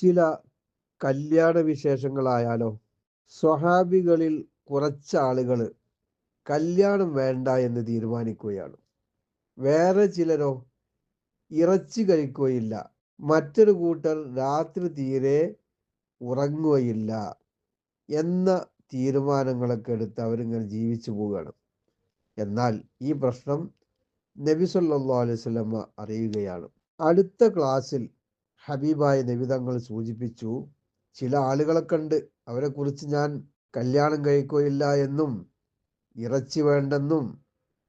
ചില കല്യാണ വിശേഷങ്ങളായാലോ, സ്വഹാബികളിൽ കുറച്ചാളുകൾ കല്യാണം വേണ്ട എന്ന് തീരുമാനിക്കുകയാണ്. വേറെ ചിലരോ ഇറച്ചി കഴിക്കുകയില്ല, മറ്റൊരു കൂട്ടർ രാത്രി തീരെ ഉറങ്ങുകയില്ല എന്ന തീരുമാനങ്ങളൊക്കെ എടുത്ത് അവരിങ്ങനെ ജീവിച്ചു പോവുകയാണ്. എന്നാൽ ഈ പ്രശ്നം നബി സല്ലല്ലാഹു അലൈഹി വസല്ലമ അറിയുകയാണ്. അടുത്ത ക്ലാസ്സിൽ ഹബീബായ നബി തങ്ങൾ സൂചിപ്പിച്ചു, ചില ആളുകളൊക്കെ ഉണ്ട്, അവരെക്കുറിച്ച് ഞാൻ കല്യാണം കഴിക്കുകയില്ല എന്നും ഇറച്ചി വേണ്ടെന്നും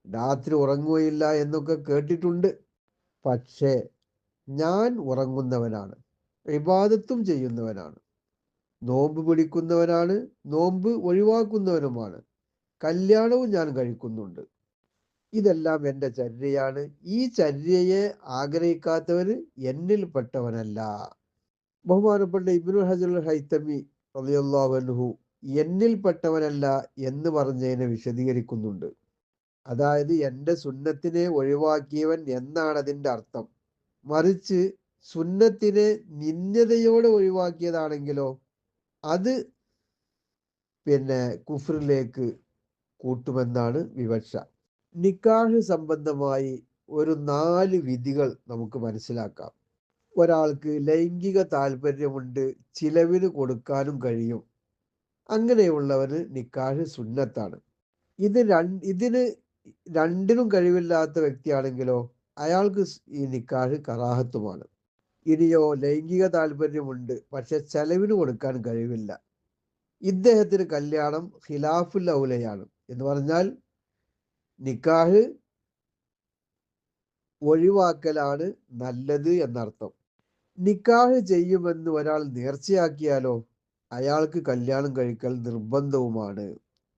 രാത്രി ഉറങ്ങുകയില്ല എന്നൊക്കെ കേട്ടിട്ടുണ്ട്. പക്ഷേ ഞാൻ ഉറങ്ങുന്നവനാണ്, ഇബാദത്തും ചെയ്യുന്നവനാണ്, നോമ്പ് പിടിക്കുന്നവനാണ്, നോമ്പ് ഒഴിവാക്കുന്നവനുമാണ്, കല്യാണവും ഞാൻ കഴിക്കുന്നുണ്ട്. ഇതെല്ലാം എൻ്റെ ചര്യയാണ്. ഈ ചര്യയെ ആഗ്രഹിക്കാത്തവന് എന്നിൽപ്പെട്ടവനല്ല. ബഹുമാനപ്പെട്ട ഇബ്നുൽ ഹജർ അൽ ഹൈത്തമി റളിയല്ലാഹു അൻഹു എന്നിൽപ്പെട്ടവനല്ല എന്ന് പറഞ്ഞതിനെ വിശദീകരിക്കുന്നുണ്ട്. അതായത് എൻ്റെ സുന്നത്തിനെ ഒഴിവാക്കിയവൻ എന്നാണ് അതിൻ്റെ അർത്ഥം. മറിച്ച് സുന്നത്തിനെ നിന്ദതയോടെ ഒഴിവാക്കിയതാണെങ്കിലോ അത് കുഫറിലേക്ക് കൂട്ടുമെന്നാണ് വിവക്ഷ. നിക്കാഹ് സംബന്ധമായി ഒരു 4 വിധികൾ നമുക്ക് മനസ്സിലാക്കാം. ഒരാൾക്ക് ലൈംഗിക താല്പര്യമുണ്ട്, ചിലവിന് കൊടുക്കാനും കഴിയും, അങ്ങനെയുള്ളവന് നിക്കാഹ് സുന്നത്താണ്. ഇതിന് രണ്ടിനും കഴിവില്ലാത്ത വ്യക്തിയാണെങ്കിലോ അയാൾക്ക് ഈ നിക്കാഹ് കറാഹത്തുമാണ്. ഇനിയോ ലൈംഗിക താല്പര്യമുണ്ട്, പക്ഷെ ചെലവിന് കൊടുക്കാൻ കഴിവില്ല, ഇദ്ദേഹത്തിന് കല്യാണം ഖിലാഫുൽ ഔലയാണ്. എന്ന് പറഞ്ഞാൽ നിക്കാഹ് ഒഴിവാക്കലാണ് നല്ലത് എന്നർത്ഥം. നിക്കാഹ് ചെയ്യുമെന്ന് ഒരാൾ നേർച്ചയാക്കിയാലോ അയാൾക്ക് കല്യാണം കഴിക്കൽ നിർബന്ധവുമാണ്.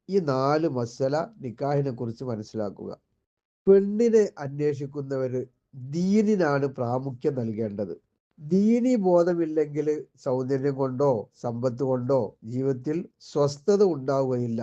ഈ 4 മസല നിക്കാഹിനെ കുറിച്ച് മനസ്സിലാക്കുക. പെണ്ണിനെ അന്വേഷിക്കുന്നവര് ദീനിനാണ് പ്രാമുഖ്യം നൽകേണ്ടത്. ദീനി ബോധമില്ലെങ്കിൽ സൗന്ദര്യം കൊണ്ടോ സമ്പത്ത് കൊണ്ടോ ജീവിതത്തിൽ സ്വസ്ഥത ഉണ്ടാവുകയില്ല.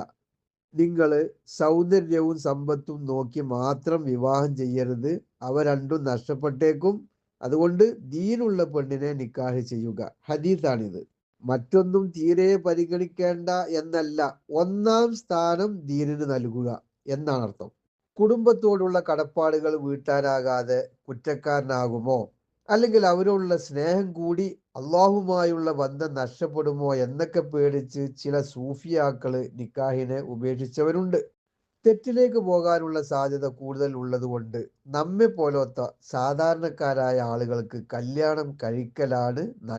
നിങ്ങൾ സൗന്ദര്യവും സമ്പത്തും നോക്കി മാത്രം വിവാഹം ചെയ്യരുത്, അവ രണ്ടും നഷ്ടപ്പെട്ടേക്കും. അതുകൊണ്ട് ദീനുള്ള പെണ്ണിനെ നിക്കാഹ് ചെയ്യുക. ഹദീസാണിത്. മറ്റൊന്നും തീരെ പരിഗണിക്കേണ്ട എന്നല്ല, ഒന്നാം സ്ഥാനം ദീനിന് നൽകുക എന്നാണ് അർത്ഥം. കുടുംബത്തോടുള്ള കടപ്പാടുകൾ വീട്ടാനാകാതെ കുറ്റക്കാരനാകുമോ, അല്ലെങ്കിൽ അവരോടുള്ള സ്നേഹം കൂടി അള്ളാഹുമായുള്ള ബന്ധം നഷ്ടപ്പെടുമോ എന്നൊക്കെ പേടിച്ച് ചില സൂഫിയാക്കള് നിക്കാഹിനെ ഉപേക്ഷിച്ചവരുണ്ട്. തെറ്റിലേക്ക് പോകാനുള്ള സാധ്യത കൂടുതൽ ഉള്ളതുകൊണ്ട് നമ്മെ പോലത്തെ സാധാരണക്കാരായ ആളുകൾക്ക് കല്യാണം കഴിക്കലാണ്